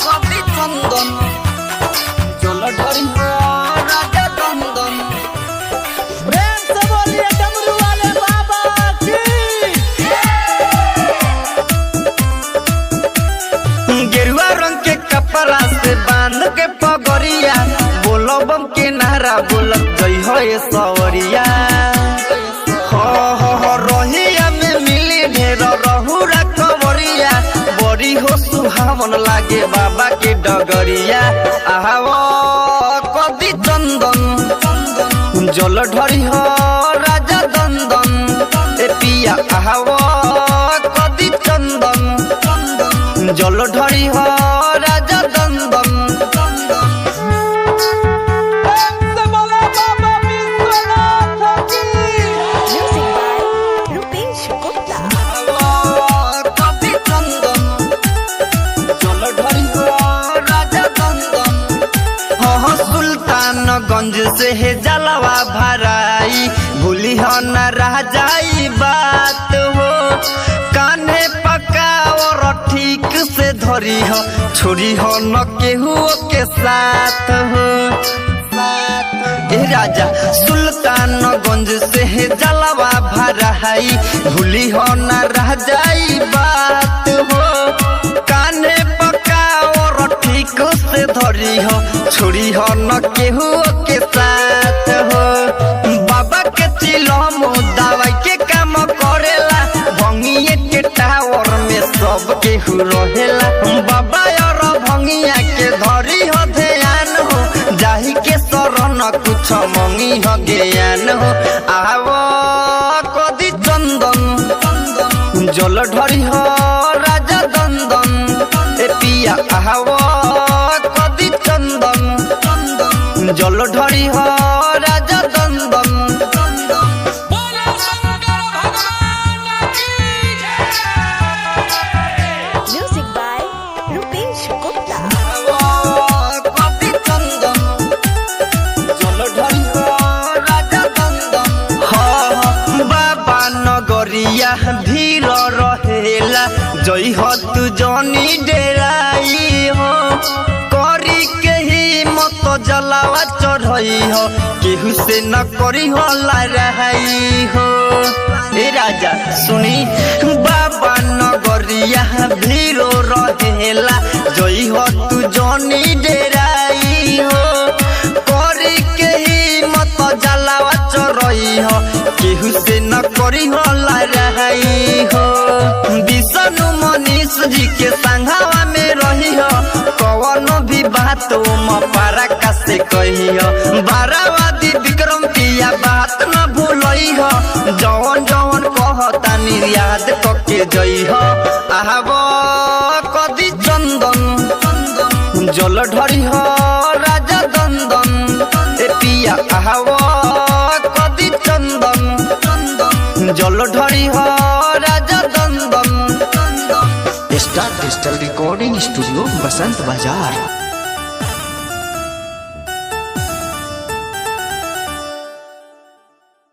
कवि चंदन जल ढरी राजा चंदन प्रेम से बोलिए डमरू वाले बाबा की। गेरुआ रंग के कपड़ा से बांध के पगड़िया बोलो बम के नारा बोलत जई हो ये सवरिया हो रोहिया में मिली ढेर रहुरा कवरिया बड़ी हो सुहावन लागे बाबा के डगरिया आहावो कवि चंदन जल ढरी हो राजा दंदन ए पिया आहावो कवि चंदन जल ढरी हो राजा दंदन प्रेम से बोलो बाबा विश्वनाथ की। Music by Rupesh Gupta. कवि चंदन जल ढरी हो राजा दंदन हो सुल्तानगंज से है जलवा भराई भूली हो न रह जाई बात हो कान्हे पका और ठीक से धरी हो छोरी हो न केहू के साथ हो ए राजा सुल्तानगंज से है जलवा भराई भूली हो न रह जाई बात हो कान्हे पका और ठीक से धरी हो छोरी हो न केहू के साथ हो बाबा के चिलम दवाई के काम करेला भंगिए के टावर में सब केहू रहेला बाबा और भंगिया के धरी हो ध्यान हो जाहि के शरण कुछ मंगी हो ज्ञान हो आवो कवि चंदन जल ढरी हो राजा दंदन ए पिया आवो कवि चंदन जल ढरी हो राजा दंदन Music by Rupesh Gupta. कवि चंदन जल ढरी हो राजा दंदन बाबा नगरिया भीड़ रहेला जई हो तू जनी डेराई हो करी के ही मत जलावा चढ़ई हो केहू से न करी हो लड़ाई हो ए राजा सुनी बाबा नगरिया भीड़ रहेला जई हो तू जनी डेराई हो करी के ही मत जलावा चढ़ई हो केहू से न करी हो लड़ाई हो विष्णु मनीष जी के संघावा में रही हो कवन भी बात म पारा का से कही हो बारावादी विक्रम पिया बात न भूलई हो जवन जवन कहता याद करके जई हो आहाबो कवि चंदन जल ढरी हो राजा दंदन ए पिया आहाबो कवि चंदन जल ढरी हो राजा दंदन स्टार डिजिटल रिकॉर्डिंग स्टूडियो बसंत बाजार।